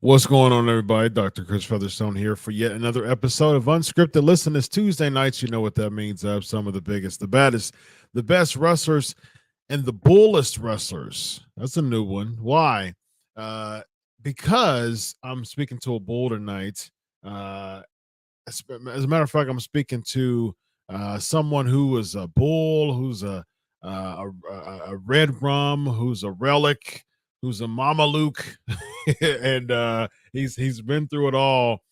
What's going on, everybody? Dr. Chris Featherstone here for yet another episode of Unscripted. Listen, it's Tuesday nights. You know what that means. I have some of the biggest, the baddest, the best wrestlers, and the bullest wrestlers. That's a new one. Why? Because I'm speaking to a bull tonight. As a matter of fact, I'm speaking to someone who is a bull, who's a red rum, who's a relic, who's a Mama Luke, and he's been through it all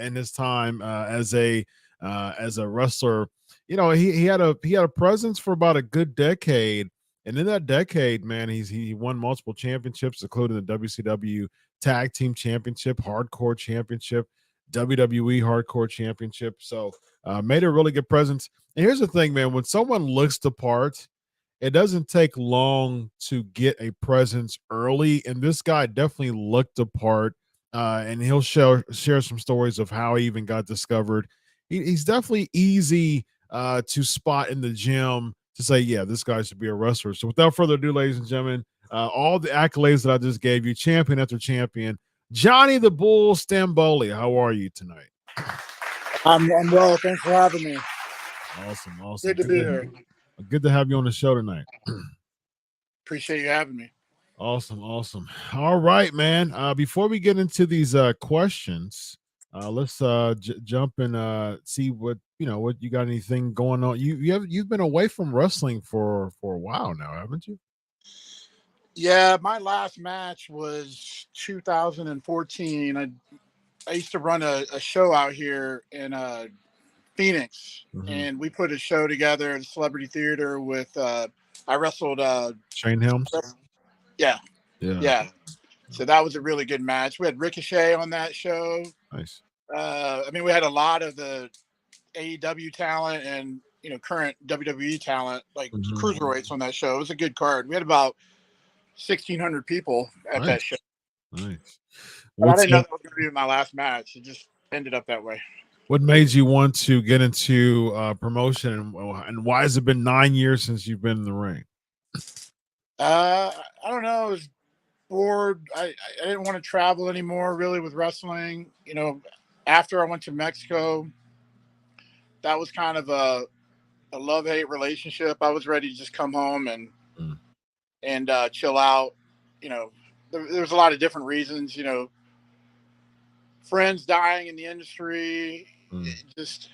in his time as a wrestler. You know, he had a presence for about a good decade, and in that decade, man, he won multiple championships, including the WCW Tag Team Championship, Hardcore Championship, WWE Hardcore Championship. So made a really good presence. And here's the thing, man, when someone looks the part, it doesn't take long to get a presence early, and this guy definitely looked the part, and he'll share some stories of how he even got discovered. He's definitely easy to spot in the gym to say, yeah, this guy should be a wrestler. So without further ado, ladies and gentlemen, all the accolades that I just gave you, champion after champion, Johnny the Bull Stamboli. How are you tonight? I'm well. Thanks for having me. Awesome. Good to be here. Good to have you on the show tonight. Appreciate you having me. Awesome. All right, man. Before we get into these questions, let's jump and see what you got. Anything going on? You've been away from wrestling for a while now, haven't you? Yeah, my last match was 2014. I used to run a show out here in Phoenix, and we put a show together at Celebrity Theater with I wrestled Shane Helms. Yeah. So that was a really good match. We had Ricochet on that show. Nice. I mean, we had a lot of the AEW talent and current WWE talent, like cruiserweights on that show. It was a good card. We had about 1,600 people at that show. Nice. But I didn't know that was going to be my last match. It just ended up that way. What made you want to get into promotion, and why has it been 9 years since you've been in the ring? I don't know. I was bored. I didn't want to travel anymore, really, with wrestling. After I went to Mexico, that was kind of a love-hate relationship. I was ready to just come home and chill out. There was a lot of different reasons. Friends dying in the industry, just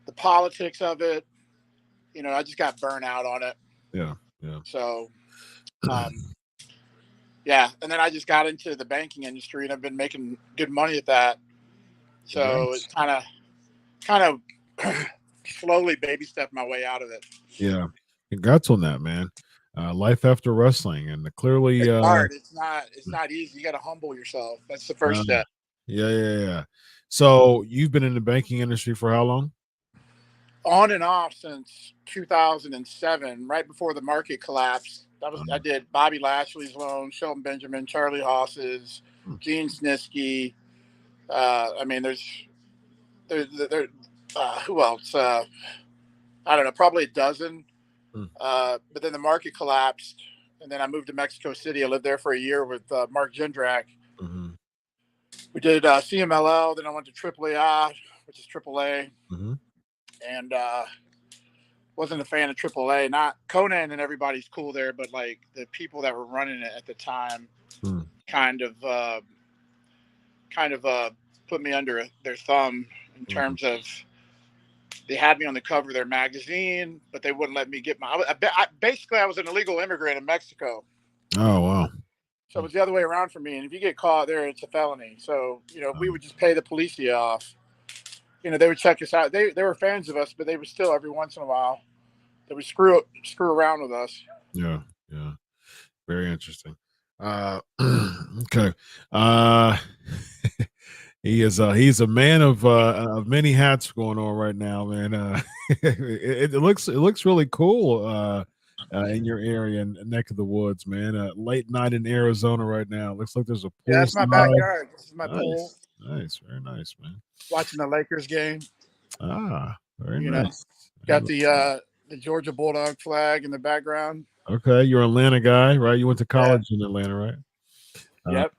the politics of it. I just got burnt out on it. Yeah. Yeah. So, yeah. And then I just got into the banking industry, and I've been making good money at that. So it's Congrats. kind of slowly baby stepped my way out of it. Yeah. Congrats on that, man. Life after wrestling, and clearly, It's hard. It's not easy. You got to humble yourself. That's the first uh, step. yeah. So you've been in the banking industry for how long? On and off since 2007, right before the market collapsed. I did Bobby Lashley's loan, Shelton Benjamin, Charlie Haas's, Hmm. Gene Snitsky. I mean, there who else? I don't know, probably a dozen. Hmm. But then the market collapsed, and then I moved to Mexico City. I lived there for a year with Mark Jindrak. Mm-hmm. We did CMLL. Then I went to AAA, which is AAA, Mm-hmm. and wasn't a fan of AAA. Not Conan and everybody's cool there, but like the people that were running it at the time, Hmm. kind of put me under their thumb in Mm-hmm. terms of they had me on the cover of their magazine, but they wouldn't let me get basically I was an illegal immigrant in Mexico. Oh wow. So it was the other way around for me. And if you get caught there, it's a felony. So, we would just pay the policia off. They would check us out. They were fans of us, but they would still every once in a while they would screw around with us. Yeah. Very interesting. Okay. Uh he's a man of many hats going on right now, man. It looks really cool in your area and neck of the woods, man. Late night in Arizona right now. Looks like there's a Yeah, that's my poolside. backyard. This is my pool. Nice, very nice, man. Watching the Lakers game. Very You know, nice. got the Georgia Bulldog flag in the background. Okay, you're an Atlanta guy, right? You went to college in Atlanta, right? Yep.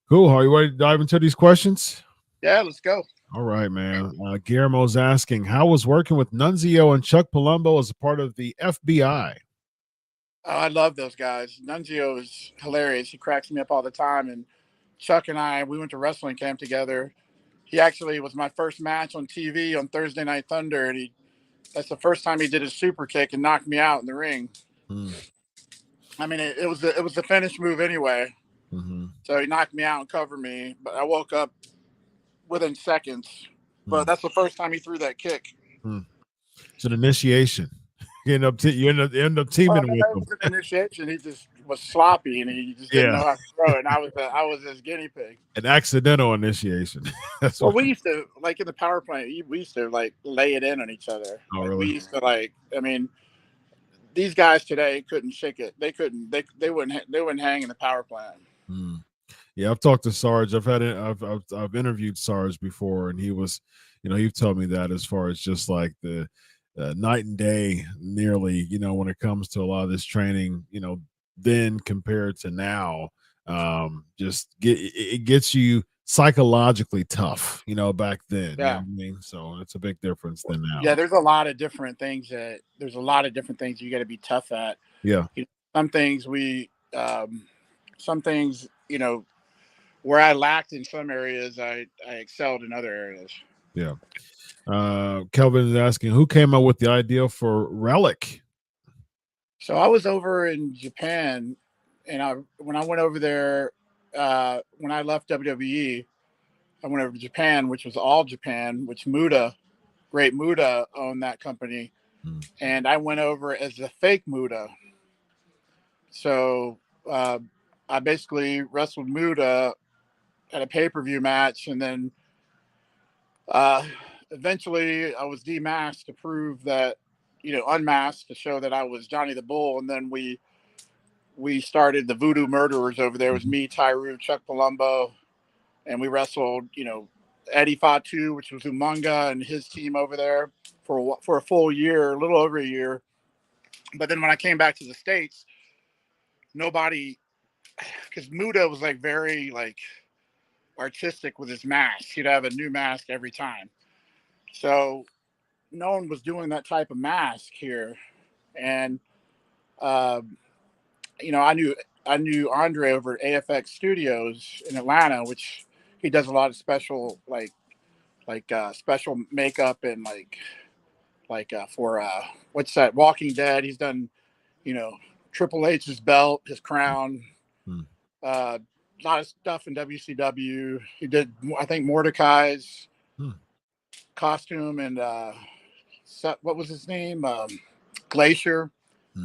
Cool. Are you ready to dive into these questions? Yeah, let's go. All right, man. Guillermo's asking, how was working with Nunzio and Chuck Palumbo as a part of the FBI? Oh, I love those guys. Nunzio is hilarious. He cracks me up all the time. And Chuck and I, we went to wrestling camp together. He actually was my first match on TV on Thursday Night Thunder, and that's the first time he did a super kick and knocked me out in the ring. I mean, it was the finish move anyway. Mm-hmm. So he knocked me out and covered me, but I woke up within seconds. But that's the first time he threw that kick. It's an initiation. You end up teaming with him. It was an initiation. He just was sloppy, and he just didn't know how to throw it. And I was his guinea pig. An accidental initiation. Well, we used to, like in the power plant, we used to like lay it in on each other. Oh, like, really? We used to I mean, these guys today couldn't shake it. They couldn't. They wouldn't hang in the power plant. Yeah, I've talked to Sarge. I've interviewed Sarge before, and he was, you've told me that as far as just like the night and day, nearly, when it comes to a lot of this training, then compared to now, it gets you psychologically tough, back then. Yeah. You know what I mean? So it's a big difference than now. Yeah, there's a lot of different things you got to be tough at. Yeah. Some things where I lacked in some areas, I excelled in other areas. Yeah. Kelvin is asking, who came up with the idea for Relic? So I was over in Japan, and when I went over there, when I left WWE, I went over to Japan, which was All Japan, which Great Muda owned that company. And I went over as the fake Muda. So I basically wrestled Muda at a pay-per-view match, and then eventually I was demasked to prove that, unmasked to show that I was Johnny the Bull. And then we started the Voodoo Murderers over there. It was me, Tyru, Chuck Palumbo, and we wrestled, Eddie Fatu, which was Umunga, and his team over there for a full year, a little over a year. But then when I came back to the States, nobody, because Muda was like very like artistic with his mask. He'd have a new mask every time. So no one was doing that type of mask here. And, I knew Andre over at AFX Studios in Atlanta, which he does a lot of special, like like special makeup and for what's that? Walking Dead. He's done, you know, Triple H's belt, his crown, Hmm. a lot of stuff in WCW. He did, I think, Mordecai's costume and what was his name? Glacier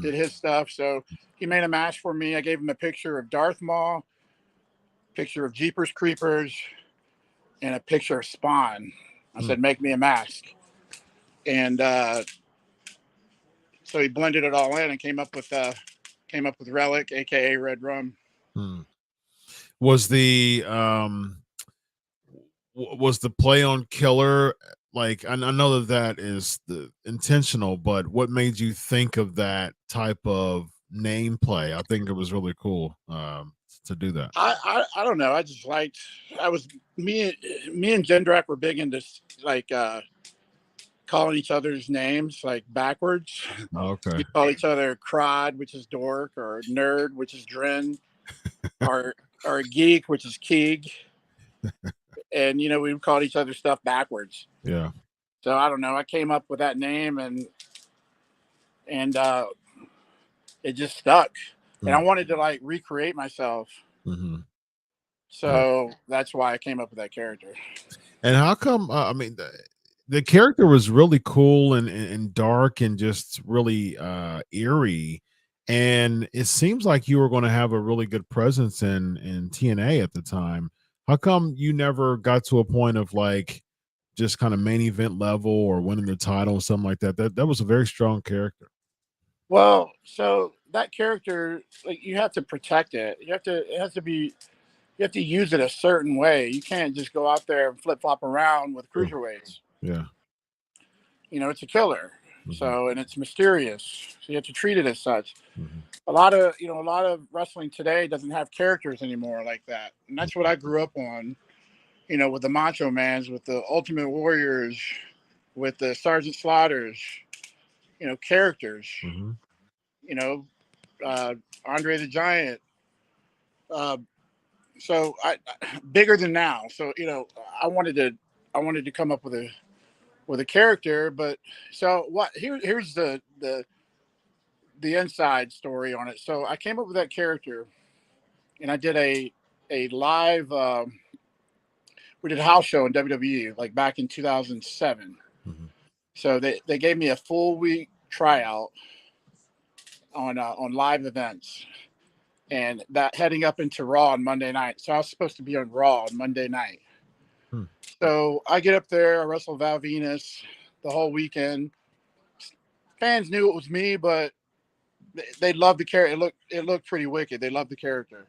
did his stuff. So he made a mask for me. I gave him a picture of Darth Maul, picture of Jeepers Creepers, and a picture of Spawn. I said, make me a mask. And so he blended it all in and came up with Relic, aka Red Rum. Was the was the play on killer, like I know that is the intentional, but what made you think of that type of name play? I think it was really cool to do that. I don't know. I just liked. I was me and Jendrak were big into like calling each other's names like backwards. Okay. We call each other Crod, which is dork, or nerd, which is Dren, or geek, which is Keeg. And you know, we would call each other stuff backwards. Yeah. So I don't know. I came up with that name and it just stuck. And I wanted to like recreate myself. So that's why I came up with that character. And how come? I mean, the character was really cool and dark and just really eerie. And it seems like you were going to have a really good presence in TNA at the time. How come you never got to a point of like just kind of main event level or winning the title or something like that? That was a very strong character. Well, so that character, like, you have to protect it. It has to be, you have to use it a certain way. You can't just go out there and flip flop around with cruiserweights. Yeah. You know, it's a killer. So, and it's mysterious. So you have to treat it as such. A lot of wrestling today doesn't have characters anymore like that. And that's what I grew up on, you know, with the Macho Mans, with the Ultimate Warriors, with the Sergeant Slaughters, you know, characters, you know, Andre the Giant. So bigger than now. So, you know, I wanted to come up with a character, but so here's the inside story on it. So I came up with that character and I did a live, we did a house show in WWE like back in 2007. So they gave me a full week tryout on live events, and that heading up into Raw on Monday night. So I was supposed to be on Raw on Monday night. So I get up there, I wrestle Val Venus the whole weekend. Fans knew it was me, but they loved the character. It looked pretty wicked. They loved the character.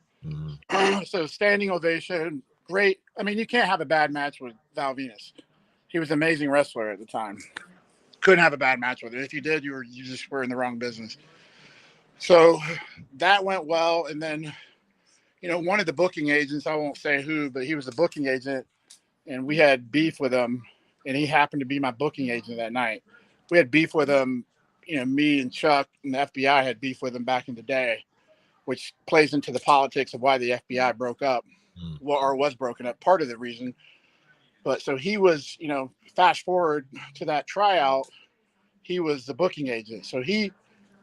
So standing ovation, great. I mean, you can't have a bad match with Val Venus. He was an amazing wrestler at the time. Couldn't have a bad match with him. If you did, you just were in the wrong business. So that went well. And then, you know, one of the booking agents, I won't say who, but he was a booking agent, and we had beef with him, and he happened to be my booking agent that night. We had beef with him, you know, me and Chuck and the FBI had beef with him back in the day, which plays into the politics of why the FBI broke up, or was broken up, part of the reason. But so he was, you know, fast forward to that tryout, he was the booking agent. So he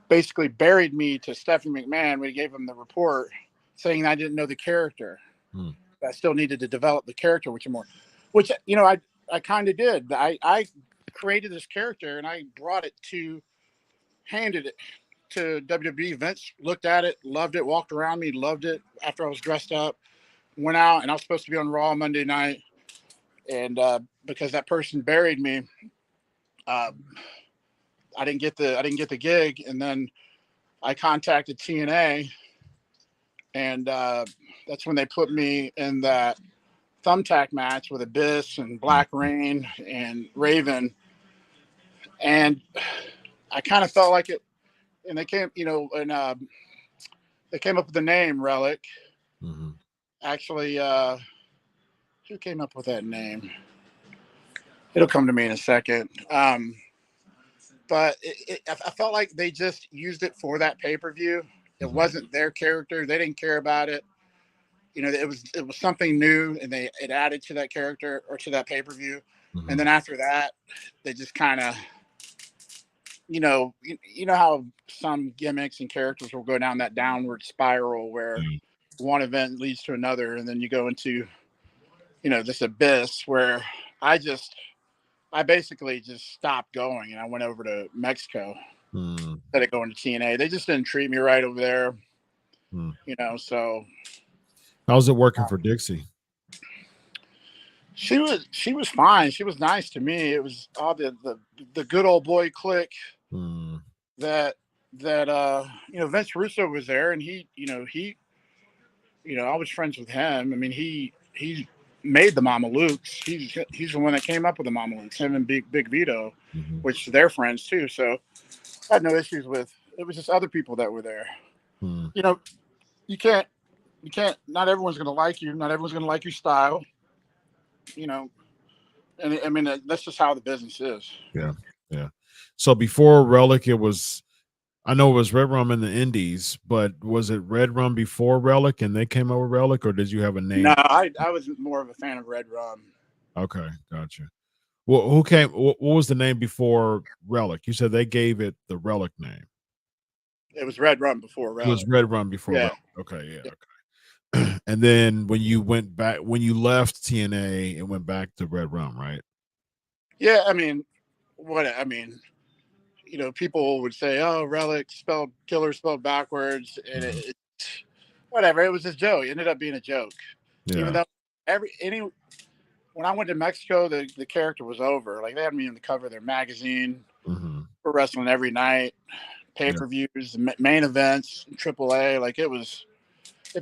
basically buried me to Stephanie McMahon. We gave him the report saying I didn't know the character. I still needed to develop the character, which you know, I kind of did. I created this character and I handed it to WWE. Vince looked at it, loved it, walked around me, loved it. After I was dressed up, went out, and I was supposed to be on Raw Monday night. And because that person buried me, I didn't get the gig. And then I contacted TNA, and that's when they put me in that thumbtack match with Abyss and Black Rain and Raven. And I kind of felt like it. And they came, you know, and they came up with the name Relic. Actually, who came up with that name? It'll come to me in a second. But I felt like they just used it for that pay-per-view. It wasn't their character. They didn't care about it. You know, it was something new, and it added to that character or to that pay-per-view. And then after that, they just kind of, you know how some gimmicks and characters will go down that downward spiral where one event leads to another, and then you go into, this abyss where I basically just stopped going, and I went over to Mexico instead of going to TNA. They just didn't treat me right over there, So how's it working for Dixie? She was fine. She was nice to me. It was all the good old boy clique that Vince Russo was there, and he I was friends with him. I mean, he made the Mama Lukes. He's the one that came up with the Mama Lukes. Him and Big Vito, which they're friends too. So I had no issues with. It was just other people that were there. You can't. Not everyone's going to like you. Not everyone's going to like your style. And I mean, that's just how the business is. Yeah. So before Relic, I know it was Red Rum in the Indies, but was it Red Rum before Relic and they came over Relic, or did you have a name? No, I was more of a fan of Red Rum. Okay, gotcha. Well, what was the name before Relic? You said they gave it the Relic name. It was Red Rum before Relic. It was Red Rum before Relic. Okay, yeah. Okay. And then when you left TNA and went back to Red Rum, right? Yeah, I mean, people would say, "Oh, Relic killer spelled backwards," and whatever. It was a joke. It ended up being a joke. Yeah. Even though when I went to Mexico, the character was over. Like, they had me on the cover of their magazine for wrestling every night, pay-per-views, main events, AAA. Like, if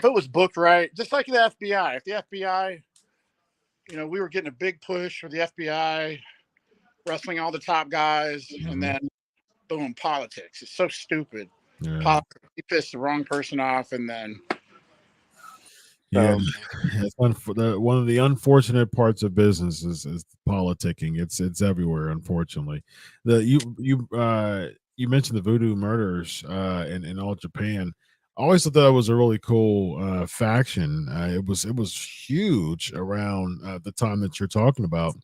it was booked right, just like the FBI. If the FBI, we were getting a big push for the FBI, wrestling all the top guys, and then boom, politics. It's so stupid. Yeah. Politics, you piss the wrong person off, and then it's one of the unfortunate parts of business is politicking. It's everywhere, unfortunately. You mentioned the Voodoo murders in all Japan. I always thought that was a really cool faction. It was huge around the time that you're talking about,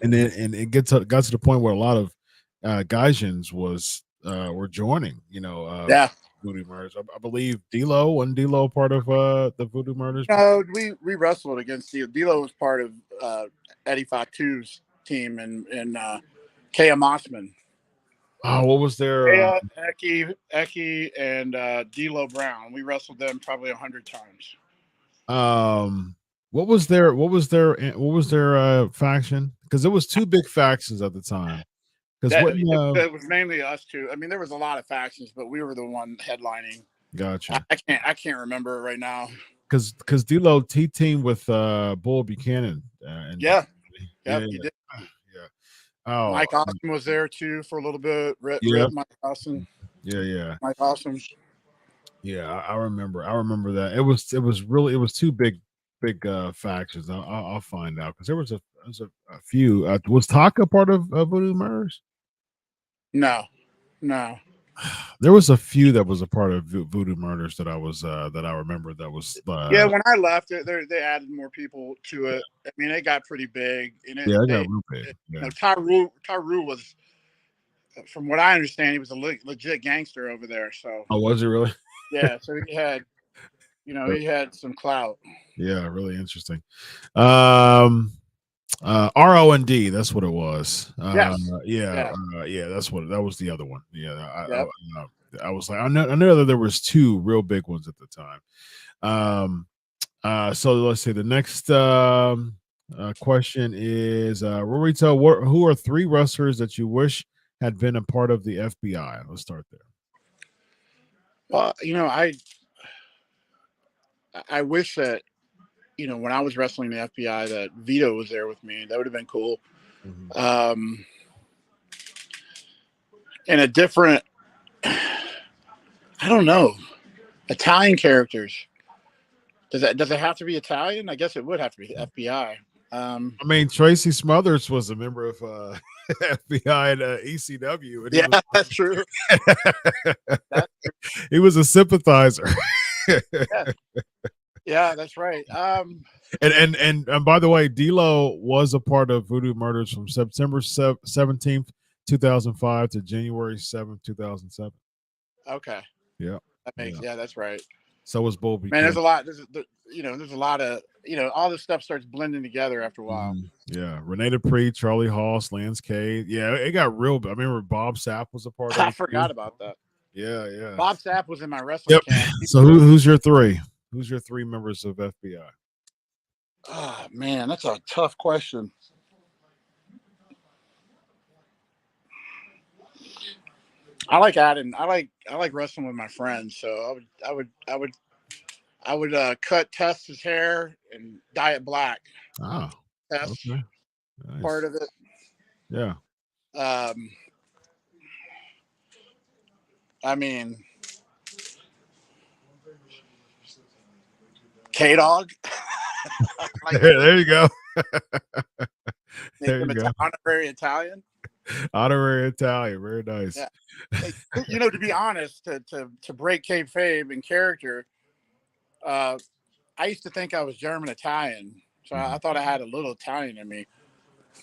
and it got to the point where a lot of Gaijins were joining. Voodoo murders. I believe wasn't D'Lo part of the Voodoo murders? No, we wrestled against D'Lo. D'Lo was part of Eddie Fatu's team and Kea Mossman. Oh, what was their Eki and D'Lo Brown? We wrestled them probably 100 times. What was their faction? Because there was two big factions at the time. It was mainly us two. I mean, there was a lot of factions, but we were the one headlining. Gotcha. I can't remember it right now. Because D'Lo teamed with Bull Buchanan. He did. Yeah. Oh, Mike Austin was there too for a little bit. Rip Mike Austin. Yeah. Mike Austin. Yeah, I remember that. It was two big factions. I'll find out because there was a few. Was Taka part of Voodoo Murders? No. There was a few that was a part of Voodoo Murders that I remember that was. When I left it, they added more people to it. I mean, it got pretty big. And it got real big. Taru was, from what I understand, he was a legit gangster over there. So. Oh, was he really? Yeah. So he had, he had some clout. Yeah, really interesting. ROND, that's what it was. Yes. That was the other one. Yeah, I was like, I know that there was two real big ones at the time. So let's see. The next question is, Rorito, who are three wrestlers that you wish had been a part of the FBI? Let's start there. Well, I wish that, when I was wrestling the FBI, that Vito was there with me. That would have been cool. And a different, I don't know, Italian characters. Does it have to be Italian? I guess it would have to be FBI. I mean, Tracy Smothers was a member of FBI and ECW. And that's true. He was a sympathizer. Yeah, that's right. And by the way, D'Lo was a part of Voodoo Murders from September 17th, 2005 to January 7th, 2007. Okay. Yeah. That makes, Yeah. that's right. So was Bobby Man, Kim. there's a lot. There's a lot of, all this stuff starts blending together after a while. Yeah. Renee Dupree, Charlie Haas, Lance Cade. Yeah, it got real. I remember Bob Sapp was a part of I it. forgot about that. Yeah. Bob Sapp was in my wrestling Yep. camp. So who's your three? Who's your three members of FBI? Oh man, that's a tough question. I like adding. I like wrestling with my friends. So I would cut Tess's hair and dye it black. Ah, Tess okay. part Nice. of it. Yeah. Um, I mean, K Dog. Like There you go. make There you him go. honorary Italian. Honorary Italian. Very nice. Yeah. To be honest, to break kayfabe in character, I used to think I was German Italian, so I thought I had a little Italian in me.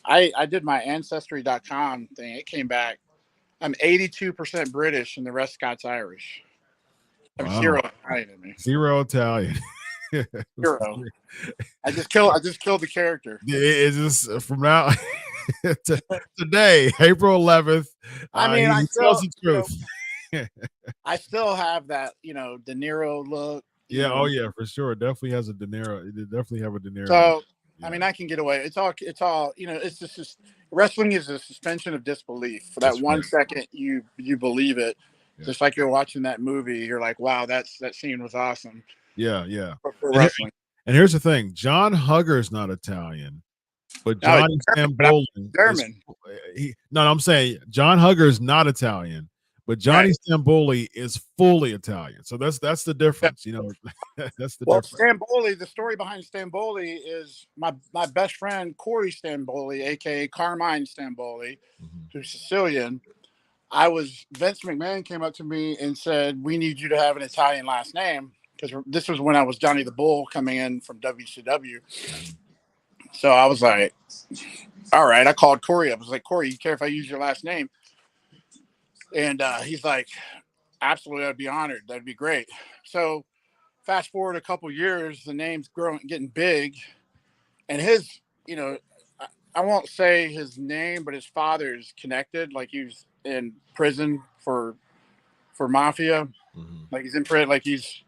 I did my ancestry.com thing. It came back. I'm 82% British and the rest Scots Irish. I have Wow. zero Italian in me. Zero Italian. Zero. I just killed the character. It's just from now to today, April 11th. I mean, He tells the truth. I still have that, De Niro look. Yeah, oh yeah, for sure. Definitely has a De Niro. It definitely have a De Niro. So Yeah. I mean, I can get away. It's all, it's just wrestling is a suspension of disbelief. For that 1 second, you believe it. Yeah. Just like you're watching that movie, you're like, wow, that scene was awesome. Yeah. For wrestling. And here's the thing: John Hugger's not Italian, but Johnny Stamboli German. I'm saying John Hugger's not Italian, but Johnny Stamboli is fully Italian. So that's the difference, That's the difference. Stamboli, the story behind Stamboli is my best friend Corey Stamboli, aka Carmine Stamboli, who's Sicilian. Vince McMahon came up to me and said, "We need you to have an Italian last name," because this was when I was Johnny the Bull coming in from WCW. So I was like, all right. I called Corey up. I was like, Corey, you care if I use your last name? And he's like, absolutely, I'd be honored. That'd be great. So fast forward a couple years, the name's getting big. And his, I won't say his name, but his father's connected. Like he was in prison for mafia. Like he's in prison, like he's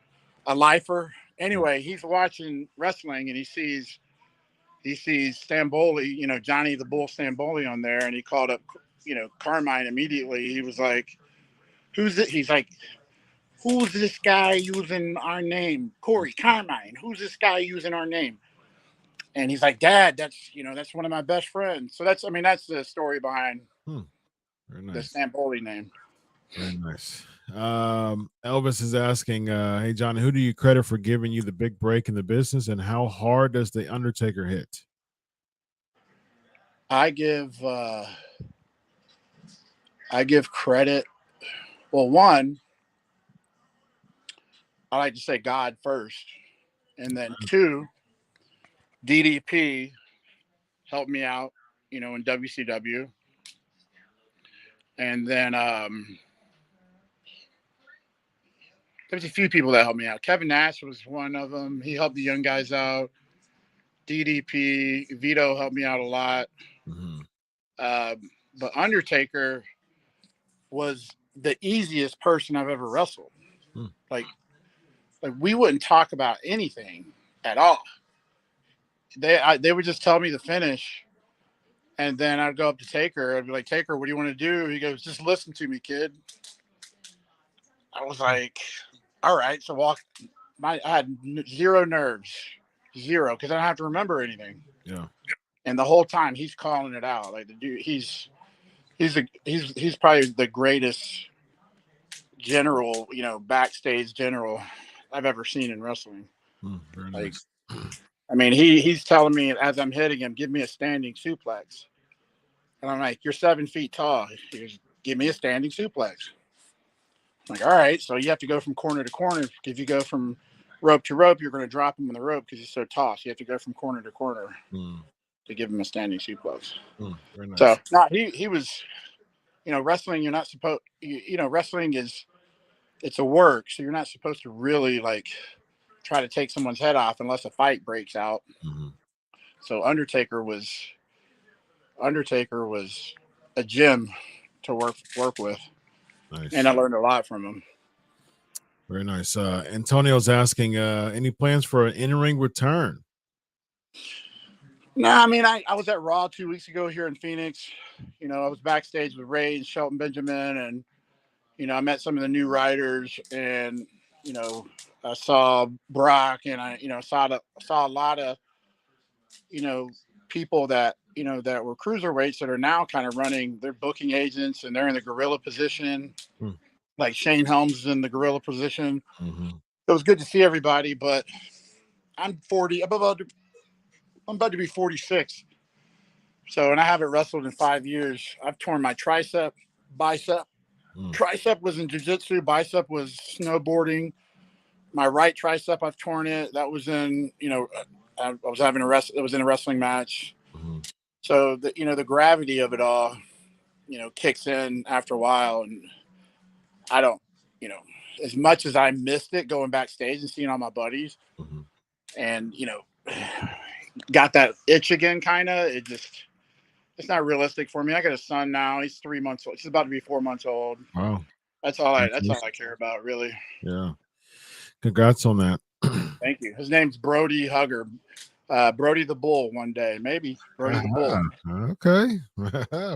a lifer. Anyway, he's watching wrestling and he sees Stamboli, Johnny the Bull Stamboli on there, and he called up, Carmine immediately. He was like, "Who's it?" He's like, "Who's this guy using our name?" Corey Carmine. Who's this guy using our name? And he's like, "Dad, that's one of my best friends." So that's the story behind Very nice. the Stamboli name. Very nice. Elvis is asking, hey Johnny, who do you credit for giving you the big break in the business, and how hard does the Undertaker hit? I give credit. Well, one, I like to say God first, and then two, DDP helped me out, in WCW, and then there's a few people that helped me out. Kevin Nash was one of them. He helped the young guys out. DDP, Vito helped me out a lot. But Undertaker was the easiest person I've ever wrestled. Like we wouldn't talk about anything at all. They would just tell me the finish, and then I'd go up to Taker. I'd be like, Taker, what do you want to do? He goes, just listen to me, kid. I was like, all right. So I had zero nerves, because I don't have to remember anything. Yeah. And the whole time he's calling it out. Like the dude, he's probably the greatest general, backstage general I've ever seen in wrestling. Very nice. I mean, he's telling me as I'm hitting him, give me a standing suplex. And I'm like, you're 7 feet tall. He goes, give me a standing suplex. I'm like, all right. So you have to go from corner to corner. If you go from rope to rope, you're going to drop him on the rope because he's so tall. So you have to go from corner to corner to give him a standing suplex. Very nice. So no, he was, wrestling. You're not supposed, wrestling it's a work, so you're not supposed to really like try to take someone's head off unless a fight breaks out. So Undertaker was a gem to work with, Nice. and I learned a lot from him. Very nice. Antonio's asking, any plans for an in-ring return? No, I mean, I was at Raw 2 weeks ago here in Phoenix. I was backstage with Ray and Shelton Benjamin, and I met some of the new writers, and I saw Brock, and I saw a lot of people that that were cruiserweights that are now kind of running. They're booking agents, and they're in the gorilla position. Like Shane Helms is in the gorilla position. It was good to see everybody, but I'm 40. I'm about to be 46. So, and I haven't wrestled in 5 years. I've torn my tricep, bicep. Tricep was in jiu-jitsu. Bicep was snowboarding. My right tricep, I've torn it. That was in, I was having it was in a wrestling match. So the gravity of it all, kicks in after a while. And I don't, as much as I missed it going backstage and seeing all my buddies and, got that itch again, kind of, it's not realistic for me. I got a son now. He's 3 months old. He's about to be 4 months old. Wow. That's all I care about, really. Yeah. Congrats on that. Thank you. His name's Brody Hugger. Brody the Bull one day, maybe. Brody the Bull. Okay.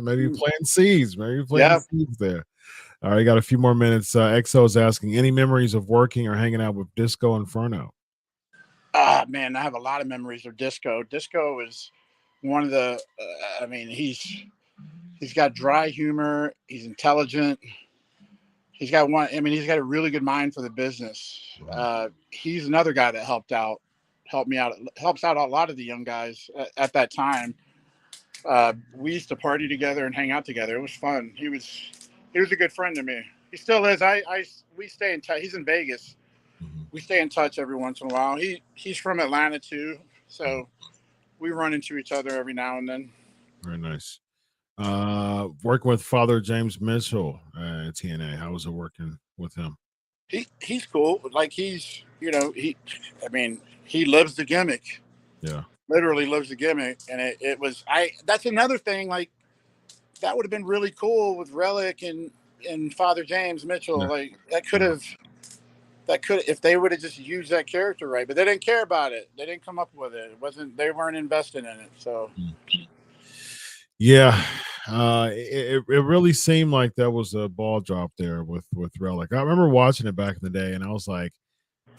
Maybe playing seeds. Maybe playing seeds there. All right, got a few more minutes. XO is asking, any memories of working or hanging out with Disco Inferno? Man, I have a lot of memories of Disco. Disco is one of the, he's got dry humor. He's intelligent. He's got a really good mind for the business. He's another guy that helped me out, helps out a lot of the young guys at that time. We used to party together and hang out together. It was fun. He was a good friend to me. He still is. We stay in touch. He's in Vegas. We stay in touch every once in a while. He's from Atlanta too, so we run into each other every now and then. Very nice. Working with Father James Mitchell at TNA. How was it working with him? He's cool. Like he lives the gimmick. Yeah. Literally lives the gimmick. And that's another thing, like that would have been really cool with Relic and Father James Mitchell. Yeah. Like that could if they would have just used that character right, but they didn't care about it. They didn't come up with it. They weren't invested in it. So yeah. It really seemed like that was a ball drop there with Relic. I remember watching it back in the day, and I was like,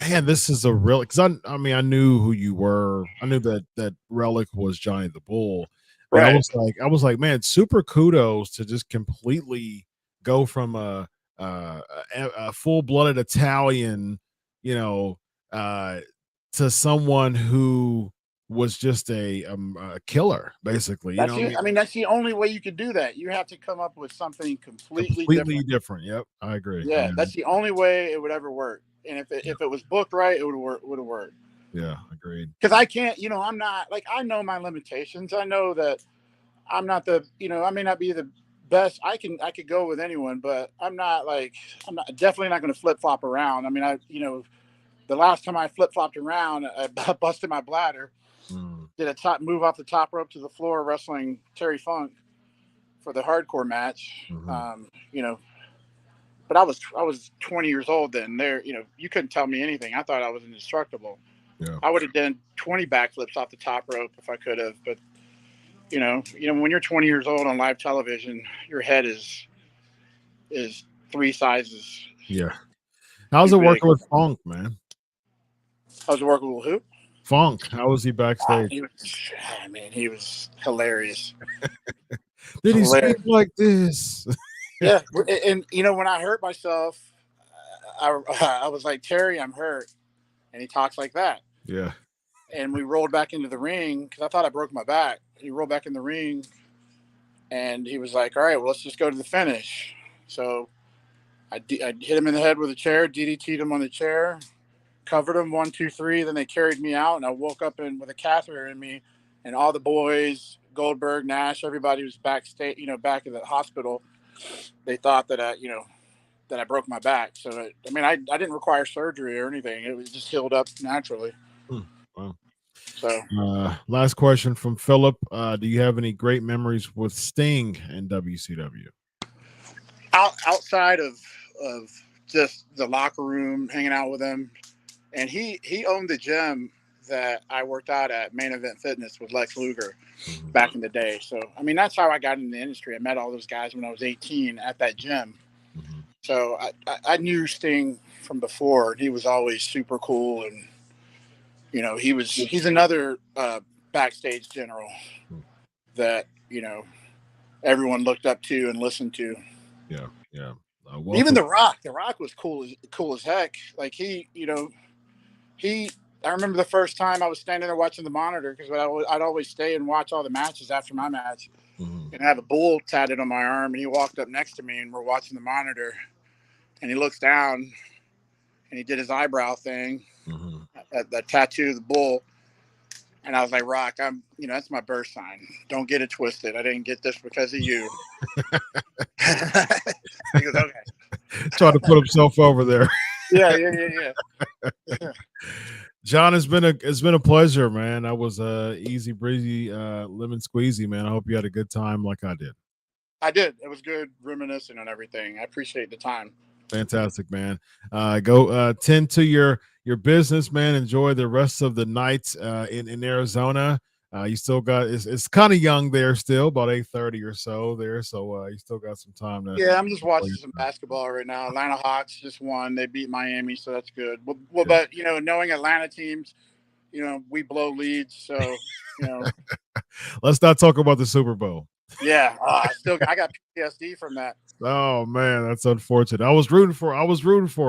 "Man, this is a real." Because I knew who you were. I knew that Relic was Johnny the Bull. Right. I was like, man, super kudos to just completely go from a full-blooded Italian, to someone who was just a killer, basically. That's the only way you could do that. You have to come up with something completely different. Yep, I agree. Yeah, that's the only way it would ever work. And if it was booked right, it would have worked. Yeah, agreed. Because I can't, I'm not like, I know my limitations. I know that I'm not I may not be the best. I could go with anyone, but I'm definitely not going to flip flop around. I mean, the last time I flip flopped around, I busted my bladder. Did a move off the top rope to the floor wrestling Terry Funk for the hardcore match. But I was 20 years old then. You couldn't tell me anything. I thought I was indestructible. Yeah. I would have done 20 backflips off the top rope if I could have. But when you're 20 years old on live television, your head is 3 sizes. Yeah. How's it working with Funk, man? How's it working with who? Funk. How was he backstage? He was hilarious. Did he speak like this? Yeah, and when I hurt myself, I was like, Terry, I'm hurt, and he talks like that. Yeah. And we rolled back into the ring because I thought I broke my back. He rolled back in the ring, and he was like, all right, well, let's just go to the finish. So I hit him in the head with a chair, DDT'd him on the chair, covered them 1, 2, 3. Then they carried me out, and I woke up with a catheter in me, and all the boys, Goldberg, Nash, everybody was backstage, back in the hospital. They thought that that I broke my back. So I didn't require surgery or anything. It was just healed up naturally. Wow. So last question from Philip. Do you have any great memories with Sting in WCW? Outside of just the locker room, hanging out with him, and he owned the gym that I worked out at, Main Event Fitness, with Lex Luger back in the day. So that's how I got in the industry. I met all those guys when I was 18 at that gym. So I knew Sting from before. He was always super cool, and he's another backstage general that everyone looked up to and listened to. Yeah. Even The Rock. The Rock was cool as heck. Like I remember the first time I was standing there watching the monitor, because I'd always stay and watch all the matches after my match, and I have a bull tatted on my arm, and he walked up next to me, and we're watching the monitor, and he looks down, and he did his eyebrow thing, that tattoo of the bull. And I was like, Rock, that's my birth sign. Don't get it twisted. I didn't get this because of you. He goes, okay. Trying to put himself over there. Yeah. John, it's been a pleasure, man. That was easy breezy, lemon squeezy, man. I hope you had a good time like I did. I did. It was good reminiscing on everything. I appreciate the time. Fantastic, man. Go tend to your business, man. Enjoy the rest of the night in Arizona. You still got it's kind of young there still, about 8:30 or so there. So you still got some time to. Yeah, I'm just watching some basketball right now. Atlanta Hawks just won. They beat Miami, so that's good. Well, but knowing Atlanta teams, we blow leads, so Let's not talk about the Super Bowl. Yeah, I got PTSD from that. Oh man, that's unfortunate. I was rooting for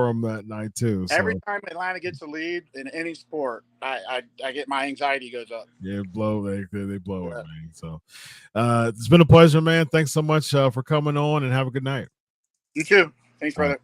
them that night too. So. Every time Atlanta gets a lead in any sport, I get, my anxiety goes up. Yeah, they blow it, man. So it's been a pleasure, man. Thanks so much for coming on, and have a good night. You too. Thanks, brother.